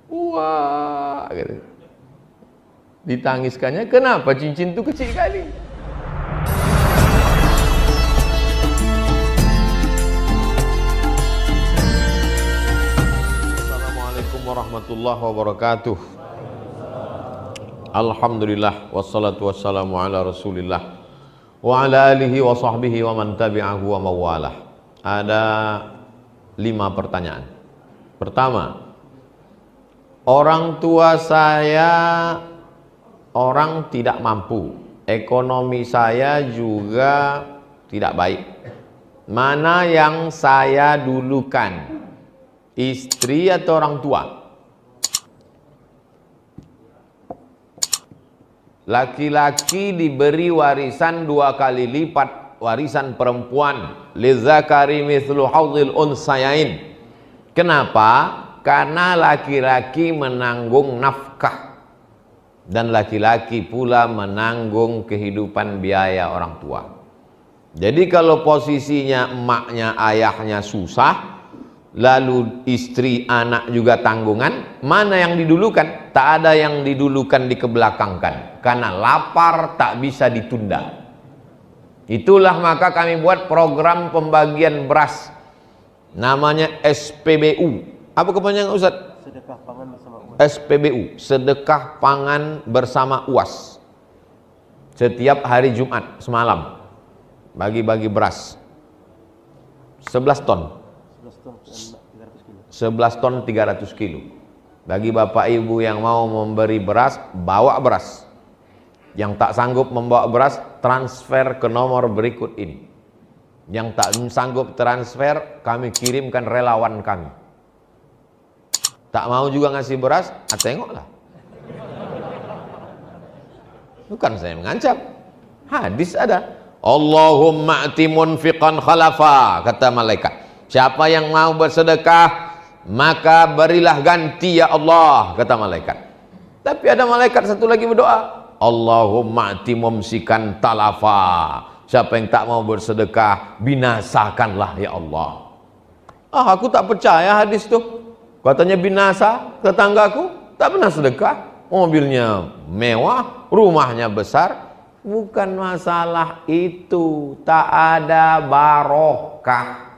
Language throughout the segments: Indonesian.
Wah, gitu. Ditangiskannya, kenapa cincin itu kecil kali? Assalamualaikum warahmatullahi wabarakatuh. Alhamdulillah, wassalatu wassalamu ala rasulillah wa ala alihi wa sahbihi wa man tabi'ahu wa mawalah. Ada 5 pertanyaan. Pertama, orang tua saya orang tidak mampu, ekonomi saya juga tidak baik. Mana yang saya dulukan, istri atau orang tua? Laki-laki diberi warisan 2 kali lipat warisan perempuan. Lidzakari mithlu hadzil unsayain. Kenapa? Karena laki-laki menanggung nafkah dan laki-laki pula menanggung kehidupan biaya orang tua. Jadi kalau posisinya emaknya, ayahnya susah, lalu istri, anak juga tanggungan, mana yang didulukan? Tak ada yang didulukan, dikebelakangkan. Karena lapar tak bisa ditunda. Itulah maka kami buat program pembagian beras, namanya SPBU. Apa kepanjangan Ustaz? Sedekah Pangan Bersama UAS. SPBU, Sedekah Pangan Bersama UAS. Setiap hari Jumat semalam bagi-bagi beras 11 ton. 11 ton 300 kilo. Bagi bapak ibu yang mau memberi beras, bawa beras. Yang tak sanggup membawa beras, transfer ke nomor berikut ini. Yang tak sanggup transfer, kami kirimkan relawan kami. Tak mau juga ngasih beras, tengoklah. Bukan saya mengancam, hadis ada. Allahumma ati munfiqan khalafa, kata malaikat. Siapa yang mau bersedekah, maka berilah ganti ya Allah, kata malaikat. Tapi ada malaikat satu lagi berdoa, Allahumma ati mumsikan talafa. Siapa yang tak mau bersedekah, binasakanlah ya Allah. Aku tak percaya hadis tuh. Katanya binasa, tetanggaku tak pernah sedekah, mobilnya mewah, rumahnya besar. Bukan masalah itu, tak ada barokah.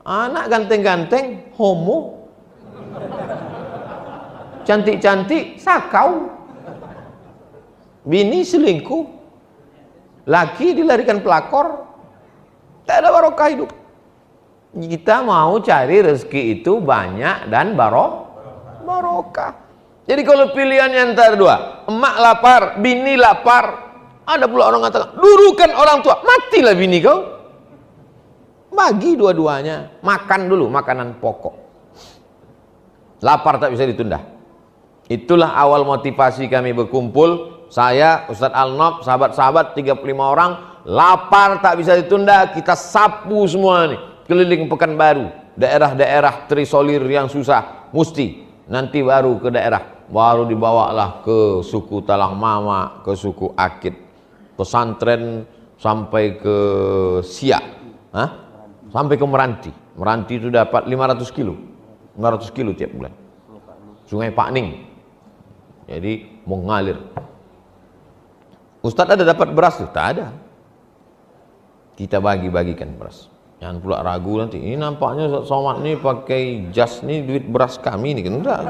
Anak ganteng-ganteng, homo. Cantik-cantik, sakau. Bini selingkuh, laki dilarikan pelakor. Tak ada barokah hidup. Kita mau cari rezeki itu banyak dan barokah. Jadi kalau pilihannya antara 2, emak lapar, bini lapar, ada pula orang katakan, durukan orang tua, matilah bini kau. Bagi dua-duanya, makan dulu makanan pokok. Lapar tak bisa ditunda. Itulah awal motivasi kami berkumpul. Saya, Ustadz Al-Nob, sahabat-sahabat 35 orang, lapar tak bisa ditunda, kita sapu semua nih. Keliling Pekanbaru, daerah-daerah terisolir yang susah, mesti nanti baru ke daerah, baru dibawalah ke suku Talang Mama, ke suku Akit, pesantren sampai ke Siak, sampai ke Meranti. Meranti itu dapat 500 kilo tiap bulan. Sungai Pakning, jadi mengalir. Ustadz ada dapat beras tuh? Tak ada. Kita bagi-bagikan beras. Jangan pula ragu nanti, ini nampaknya Ustaz Somad ini pakai jas nih, duit beras kami nih, kan enggak.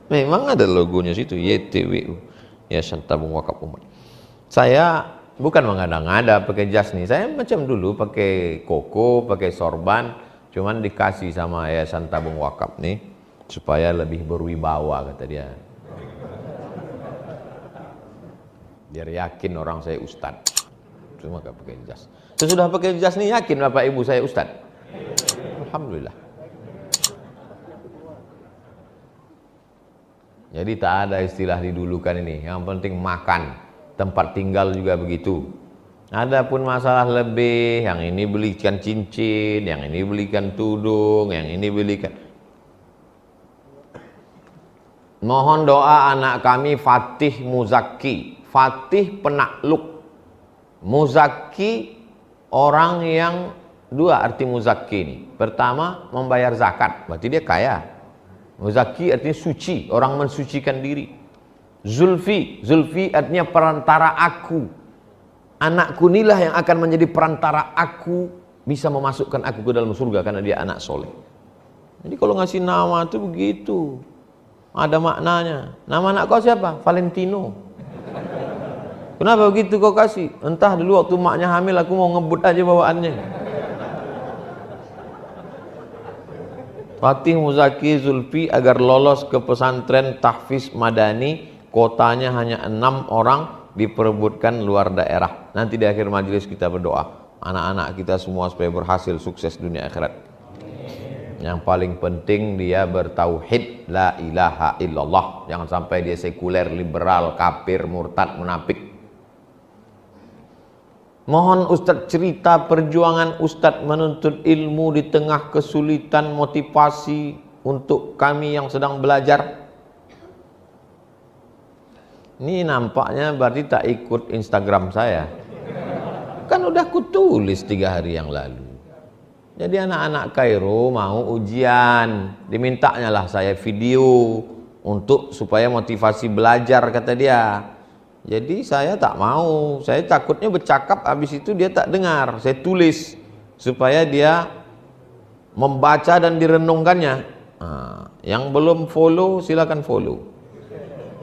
Memang ada logonya situ, YTWU, Yayasan Tabung Wakaf Umat. Saya bukan mengada-ngada pakai jas nih, saya macam dulu pakai koko, pakai sorban, cuman dikasih sama Yayasan Tabung Wakaf nih, supaya lebih berwibawa, kata dia. Biar yakin orang saya ustadz. Cuma gak pakai jas. Sesudah pakai jas nih, yakin bapak ibu saya ustadz? Alhamdulillah. Jadi tak ada istilah didulukan ini. Yang penting makan. Tempat tinggal juga begitu. Adapun masalah lebih, yang ini belikan cincin, yang ini belikan tudung, yang ini belikan. Mohon doa anak kami Fatih Muzaki. Fatih penakluk, Muzaki orang yang Dua arti muzaki ini. Pertama, membayar zakat, berarti dia kaya. Muzaki artinya suci, orang mensucikan diri. Zulfi, zulfi artinya perantara aku. Anakku inilah yang akan menjadi perantara aku, bisa memasukkan aku ke dalam surga karena dia anak soleh. Jadi kalau ngasih nama itu begitu, ada maknanya. Nama anak kau siapa? Valentino. Kenapa begitu kau kasih? Entah dulu waktu maknya hamil aku mau ngebut aja bawaannya. Fatih Muzaki Zulfi agar lolos ke pesantren tahfiz madani, kotanya hanya 6 orang, diperebutkan luar daerah. Nanti di akhir majelis kita berdoa anak-anak kita semua supaya berhasil sukses dunia akhirat. Yang paling penting dia bertauhid la ilaha illallah, jangan sampai dia sekuler, liberal, kafir, murtad, munafik. Mohon Ustadz cerita perjuangan Ustadz menuntut ilmu di tengah kesulitan, motivasi untuk kami yang sedang belajar. Ini nampaknya berarti tak ikut Instagram saya. Kan udah kutulis 3 hari yang lalu. Jadi anak-anak Kairo mau ujian, dimintanya lah saya video untuk supaya motivasi belajar kata dia. Jadi saya tak mau, saya takutnya bercakap habis itu dia tak dengar. Saya tulis supaya dia membaca dan direnungkannya. Nah, yang belum follow silakan follow.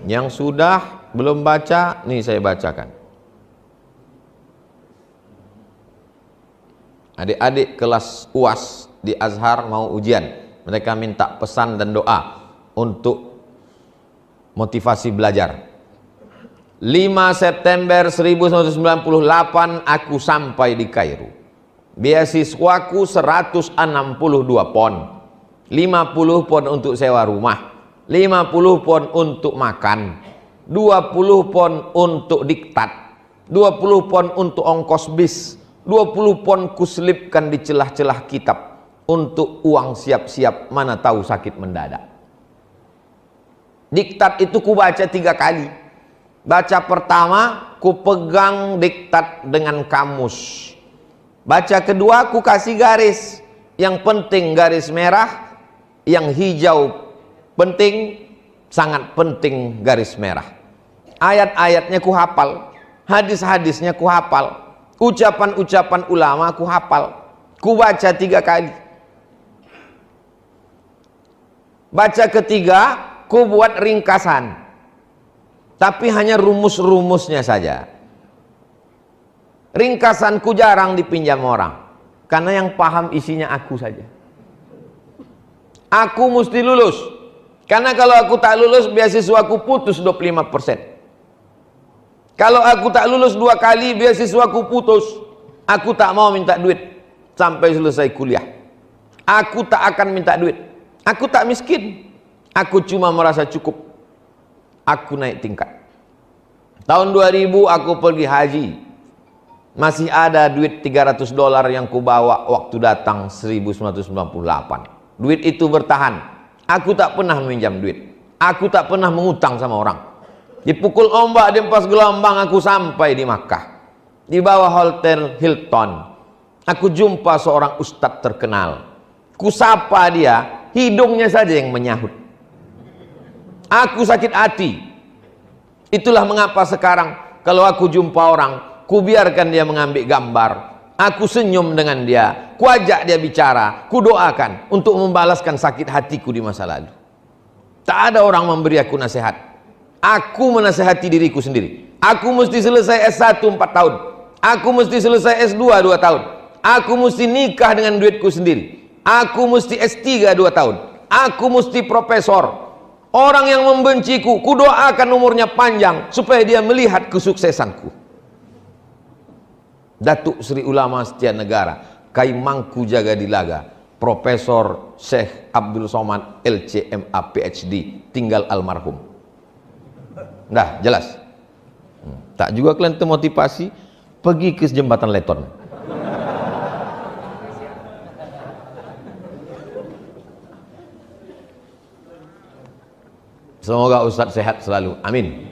Yang sudah belum baca, nih saya bacakan. Adik-adik kelas UAS di Azhar mau ujian. Mereka minta pesan dan doa untuk motivasi belajar. 5 September 1998 aku sampai di Kairo. Beasiswaku 162 pon. 50 pon untuk sewa rumah, 50 pon untuk makan, 20 pon untuk diktat, 20 pon untuk ongkos bis, 20 pon kuselipkan di celah-celah kitab untuk uang siap-siap mana tahu sakit mendadak. Diktat itu ku baca 3 kali. Baca pertama ku pegang diktat dengan kamus. Baca kedua ku kasih garis. Yang penting garis merah, yang hijau penting, sangat penting garis merah. Ayat-ayatnya ku hafal, hadis-hadisnya ku hafal, ucapan-ucapan ulama ku hafal. Ku baca 3 kali. Baca ketiga ku buat ringkasan, tapi hanya rumus-rumusnya saja. Ringkasanku jarang dipinjam orang, karena yang paham isinya aku saja. Aku mesti lulus, karena kalau aku tak lulus beasiswaku putus 25%. Kalau aku tak lulus 2 kali beasiswaku putus. Aku tak mau minta duit sampai selesai kuliah. Aku tak akan minta duit. Aku tak miskin, aku cuma merasa cukup. Aku naik tingkat. Tahun 2000 aku pergi haji. Masih ada duit $300 yang kubawa waktu datang 1998. Duit itu bertahan. Aku tak pernah meminjam duit. Aku tak pernah mengutang sama orang. Dipukul ombak, dihempas gelombang, aku sampai di Makkah. Di bawah hotel Hilton, aku jumpa seorang ustadz terkenal. Kusapa dia, hidungnya saja yang menyahut. Aku sakit hati. Itulah mengapa sekarang kalau aku jumpa orang, ku biarkan dia mengambil gambar, aku senyum dengan dia, ku ajak dia bicara, ku doakan untuk membalaskan sakit hatiku di masa lalu. Tak ada orang memberi aku nasihat. Aku menasihati diriku sendiri. Aku mesti selesai S1 4 tahun. Aku mesti selesai S2 2 tahun. Aku mesti nikah dengan duitku sendiri. Aku mesti S3 2 tahun. Aku mesti profesor. Orang yang membenciku, ku doakan umurnya panjang supaya dia melihat kesuksesanku. Datuk Sri Ulama Setia Negara, Kai Mangku Jaga Dilaga, Profesor Syekh Abdul Somad LCMA PhD, tinggal almarhum. Dah jelas. Tak juga kalian termotivasi pergi ke jembatan Leton. Semoga Ustadz sehat selalu, amin.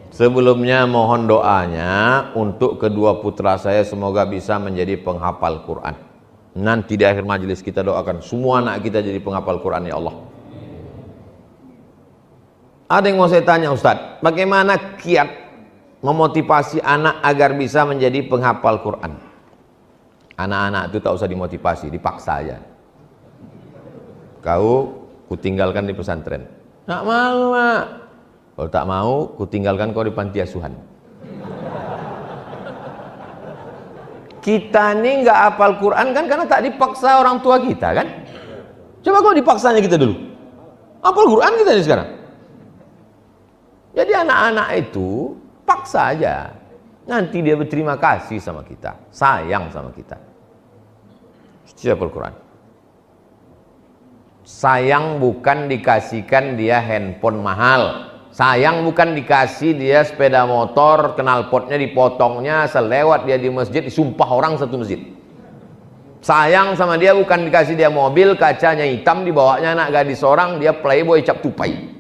Sebelumnya mohon doanya untuk kedua putra saya, semoga bisa menjadi penghafal Quran. Nanti di akhir majelis kita doakan semua anak kita jadi penghafal Quran, ya Allah. Ada yang mau saya tanya Ustadz, bagaimana kiat memotivasi anak agar bisa menjadi penghafal Quran? Anak-anak itu tak usah dimotivasi, dipaksa aja. Kau kutinggalkan di pesantren. Tak mau, Mak. Kalau tak mau, kutinggalkan kau di panti asuhan. Kita ini nggak hafal Quran kan karena tak dipaksa orang tua kita kan. Coba kalau dipaksanya kita dulu, hafal Quran kita ini sekarang. Jadi anak-anak itu paksa aja, nanti dia berterima kasih sama kita, sayang sama kita. Hafal Quran. Sayang bukan dikasihkan dia handphone mahal. Sayang bukan dikasih dia sepeda motor, knalpotnya dipotongnya, selewat dia di masjid, disumpah orang satu masjid. Sayang sama dia bukan dikasih dia mobil, kacanya hitam, dibawanya anak gadis seorang, dia playboy cap tupai.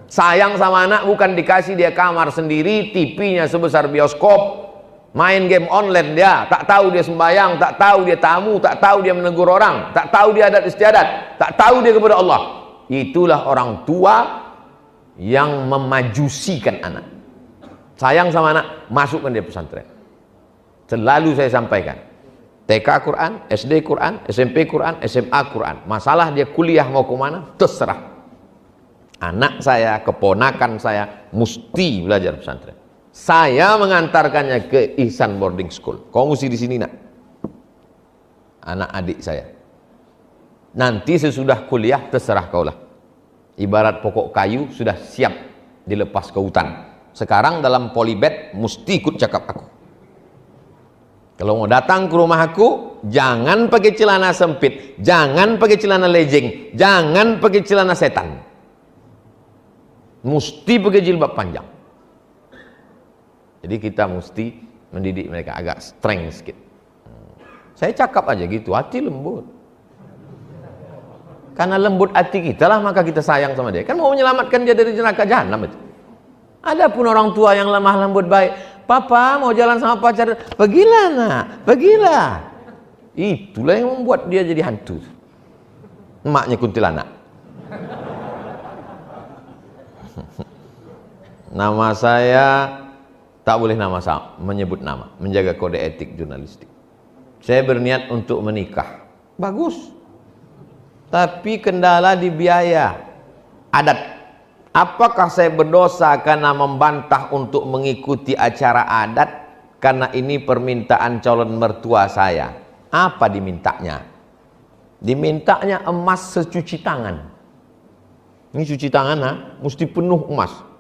Sayang sama anak bukan dikasih dia kamar sendiri, TV-nya sebesar bioskop, main game online dia, tak tahu dia sembahyang, tak tahu dia tamu, tak tahu dia menegur orang, tak tahu dia adat istiadat, tak tahu dia kepada Allah. Itulah orang tua yang memajusikan anak. Sayang sama anak, masukkan dia pesantren. Selalu saya sampaikan, TK Quran, SD Quran, SMP Quran, SMA Quran. Masalah dia kuliah mau kemana, terserah. Anak saya, keponakan saya mesti belajar pesantren. Saya mengantarkannya ke Ihsan Boarding School. Kau mesti di sini nak, anak adik saya. Nanti sesudah kuliah terserah kaulah. Ibarat pokok kayu sudah siap dilepas ke hutan. Sekarang dalam polybag mesti ikut cakap aku. Kalau mau datang ke rumah aku, jangan pakai celana sempit, jangan pakai celana legging, jangan pakai celana setan. Mesti pakai jilbab panjang. Jadi kita mesti mendidik mereka agak strength sedikit. Saya cakap aja gitu, hati lembut. Karena lembut hati kita lah maka kita sayang sama dia. Kan mau menyelamatkan dia dari neraka jahanam itu. Adapun orang tua yang lemah lembut baik, papa mau jalan sama pacar, pergilah nak, pergilah. Itulah yang membuat dia jadi hantu. Emaknya kuntilanak. Nama saya tak boleh menyebut nama, menjaga kode etik jurnalistik. Saya berniat untuk menikah. Bagus. Tapi kendala di biaya adat. Apakah saya berdosa karena membantah untuk mengikuti acara adat karena ini permintaan calon mertua saya? Apa dimintanya? Dimintanya emas secuci tangan. Ini cuci tangan mesti penuh emas.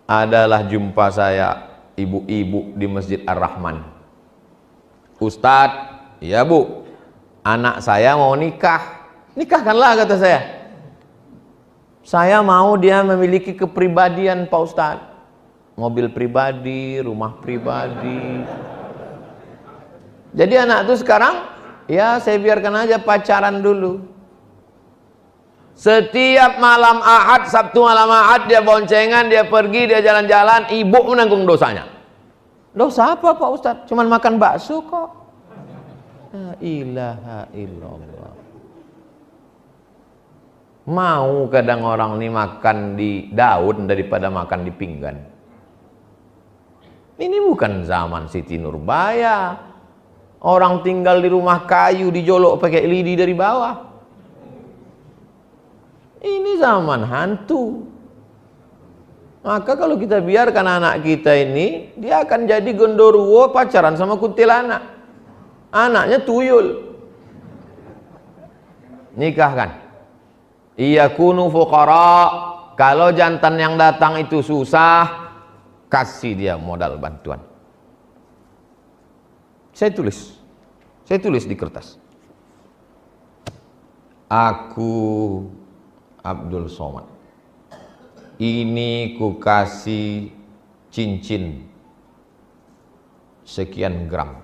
Adalah jumpa saya ibu-ibu di Masjid Ar-Rahman. Ustadz, ya bu, anak saya mau nikah. Nikahkanlah kata saya. Saya mau dia memiliki kepribadian Pak Ustadz. Mobil pribadi, rumah pribadi. Jadi anak itu sekarang, ya saya biarkan aja pacaran dulu. Setiap malam Ahad, Sabtu malam Ahad dia boncengan, dia pergi, dia jalan-jalan, ibu menanggung dosanya. Dosa apa Pak Ustadz? Cuman makan bakso kok. La ilaha illallah. Mau kadang orang ini makan di daun daripada makan di pinggan. Ini bukan zaman Siti Nurbaya. Orang tinggal di rumah kayu dijolok pakai lidi dari bawah. Ini zaman hantu. Maka kalau kita biarkan anak kita ini, dia akan jadi gondoruo pacaran sama kuntilanak. Anaknya tuyul. Nikahkan. Iyakunu fuqara. Kalau jantan yang datang itu susah, kasih dia modal bantuan. Saya tulis di kertas. Aku Abdul Somad, ini ku kasih cincin sekian gram.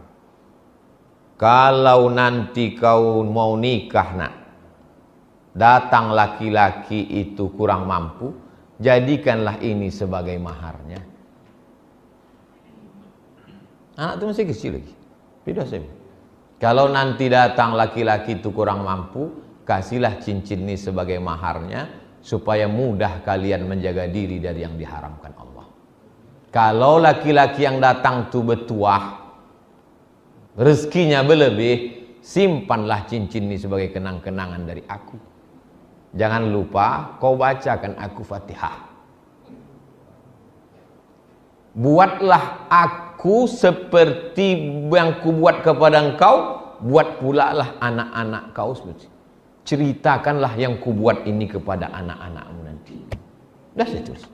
Kalau nanti kau mau nikah nak, datang laki-laki itu kurang mampu, jadikanlah ini sebagai maharnya. Anak itu masih kecil lagi. Beda saya. Kalau nanti datang laki-laki itu kurang mampu, kasihlah cincin ini sebagai maharnya, supaya mudah kalian menjaga diri dari yang diharamkan Allah. Kalau laki-laki yang datang itu bertuah, rezekinya berlebih, simpanlah cincin ini sebagai kenang-kenangan dari aku. Jangan lupa kau bacakan aku Fatihah. Buatlah aku seperti yang kubuat kepada engkau, buat pula lah anak-anak kau seperti. Ceritakanlah yang kubuat ini kepada anak-anakmu nanti. Dah saya tulis.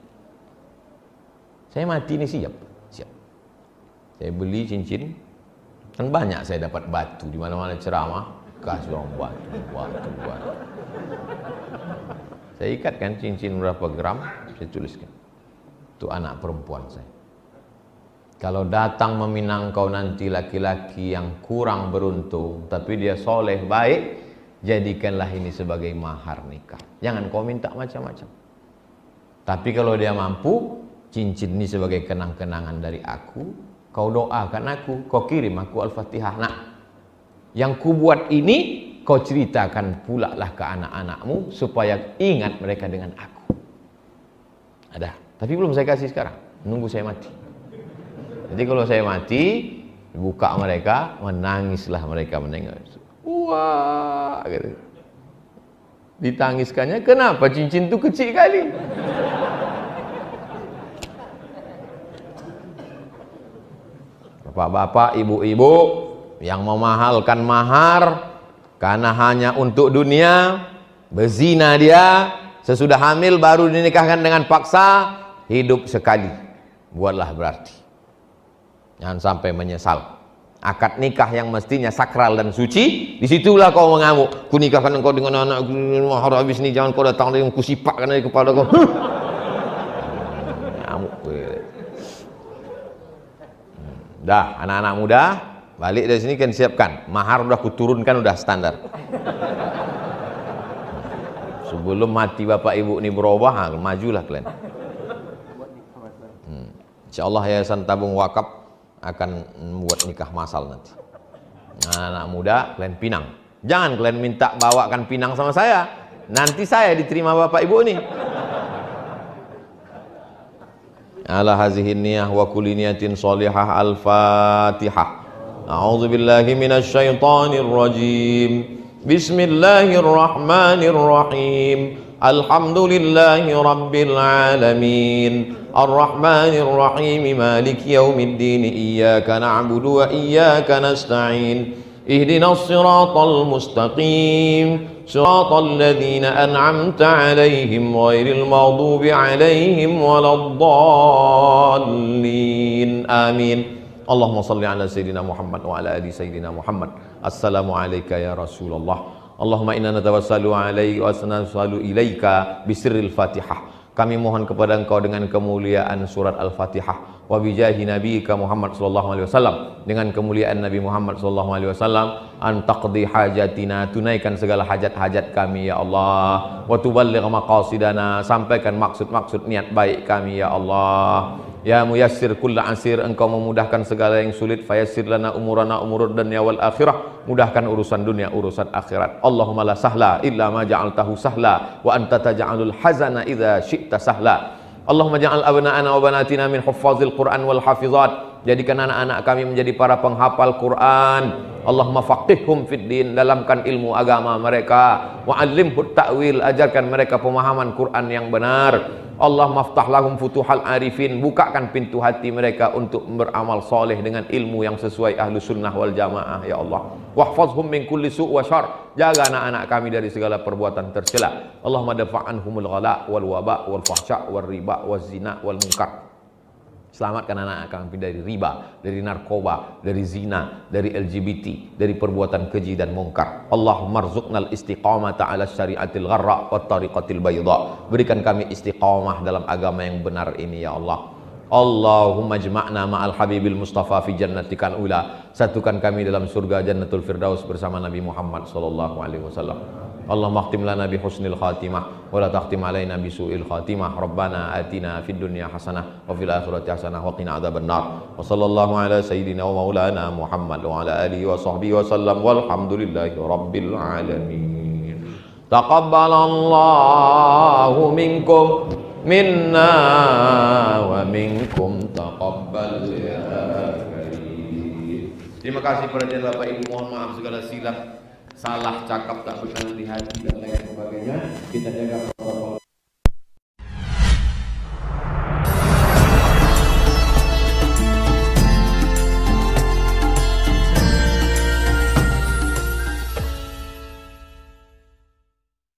Saya mati ini siap. Saya beli cincin, kan banyak saya dapat batu di mana-mana ceramah, kasih orang batu. Saya ikatkan cincin berapa gram, saya tuliskan. Itu anak perempuan saya. Kalau datang meminang kau nanti laki-laki yang kurang beruntung, tapi dia soleh baik, jadikanlah ini sebagai mahar nikah. Jangan kau minta macam-macam. Tapi kalau dia mampu, cincin ini sebagai kenang-kenangan dari aku, kau doakan aku, kau kirim aku Al-Fatihah. Nah, yang ku buat ini, kau ceritakan pula lah ke anak-anakmu, supaya ingat mereka dengan aku. Ada, tapi belum saya kasih sekarang, nunggu saya mati. Jadi kalau saya mati, buka mereka, menangislah mereka menengok. Wah, gitu. Ditangiskannya, kenapa cincin itu kecil kali? Bapak-bapak, ibu-ibu yang memahalkan mahar karena hanya untuk dunia, berzina dia, sesudah hamil baru dinikahkan dengan paksa, hidup sekali. Buatlah berarti. Jangan sampai menyesal. Akad nikah yang mestinya sakral dan suci, disitulah kau mengamuk. Ku nikahkan engkau dengan anak mahar habis ni, jangan kau datang dengan ku sipakkan dari kepala kau. Ngamuk. Dah, anak-anak muda, balik dari sini kan siapkan. Mahar udah kuturunkan, udah standar. Sebelum mati bapak ibu ini berubah, majulah kalian. InsyaAllah Yayasan Tabung Wakaf akan membuat nikah masal nanti. Anak muda, kalian pinang. Jangan kalian minta bawakan pinang sama saya. Nanti saya diterima bapak ibu nih. Ala hazihi niyah wa kulli niyatin sholihah. Al-Fatihah. A'udzu billahi minasy syaithanir rajim. Bismillahirrahmanirrahim. Alhamdulillahi rabbil alamin. Ar-Rahmanir Rahim. Maliki yaumiddin. Iyyaka na'budu wa iyyaka nasta'in. Ihdinas siratal mustaqim. Siratal ladzina an'amta 'alaihim ghairil maghdubi 'alaihim waladdallin. Amin. Allahumma shalli ala sayyidina Muhammad wa ala ali sayyidina Muhammad. Assalamu alayka ya Rasulullah. Allahumma inna natawassalu alaihi wa sanassalu ilaika bisirril Fatihah. Kami mohon kepada engkau dengan kemuliaan surat Al-Fatihah, wa bijahi nabiyika Muhammad sallallahu alaihi wasallam, dengan kemuliaan Nabi Muhammad sallallahu alaihi wasallam, an taqdi hajatina, tunaikan segala hajat-hajat kami ya Allah, wa tuballigh maqasidana, sampaikan maksud-maksud niat baik kami ya Allah. Ya muyassir kulla asir, engkau memudahkan segala yang sulit, fayassir lana umurana umurud dunya wal akhirah, mudahkan urusan dunia urusan akhirat. Allahumma la sahla illa ma ja'altahu sahla wa anta taj'alul hazana idza syi'ta sahla. Allahumma ja'al abna'ana wa banatina min huffazil Qur'an wal hafizat, jadikan anak-anak kami menjadi para penghafal Quran. Allahumma faqihhum fid din, dalamkan ilmu agama mereka, wa 'allimhut ta'wil, ajarkan mereka pemahaman Quran yang benar. Allah maftah lahum futuhal arifin, bukakan pintu hati mereka untuk beramal soleh dengan ilmu yang sesuai ahlu sunnah wal jamaah ya Allah. Wahfazhum min kulli su' wa syar, jaga anak-anak kami dari segala perbuatan tercela. Allahumma dafa'anhumul ghala wal waba wal fahsya wal riba wal zina wal munkar. Selamatkan anak-anak kami dari riba, dari narkoba, dari zina, dari LGBT, dari perbuatan keji dan mungkar. Allahumma rzuqnal istiqamata ala syariatil gharra wa tariqatil bayda. Berikan kami istiqamah dalam agama yang benar ini ya Allah. Allahumma jma'na ma'al habibil mustafa fi jannatikal ula. Satukan kami dalam surga Jannatul Firdaus bersama Nabi Muhammad sallallahu alaihi wasallam. Allahumma khtim lana bi husnil khatimah wa la takhtim alaina bi su'il khatimah. Rabbana atina fid dunya hasanah wa fil akhirati hasanah wa qina adzabannar. Wa sallallahu ala sayyidina wa maulana Muhammad wa ala alihi wa sahbihi wa sallam walhamdulillahi rabbil alamin. Taqabbalallahu minkum minna wa minkum taqabbal ya karim. Terima kasih perhatian Bapak Ibu, mohon maaf segala silap, salah cakap, tak berkenan di hati dan lain sebagainya. Kita jaga protokol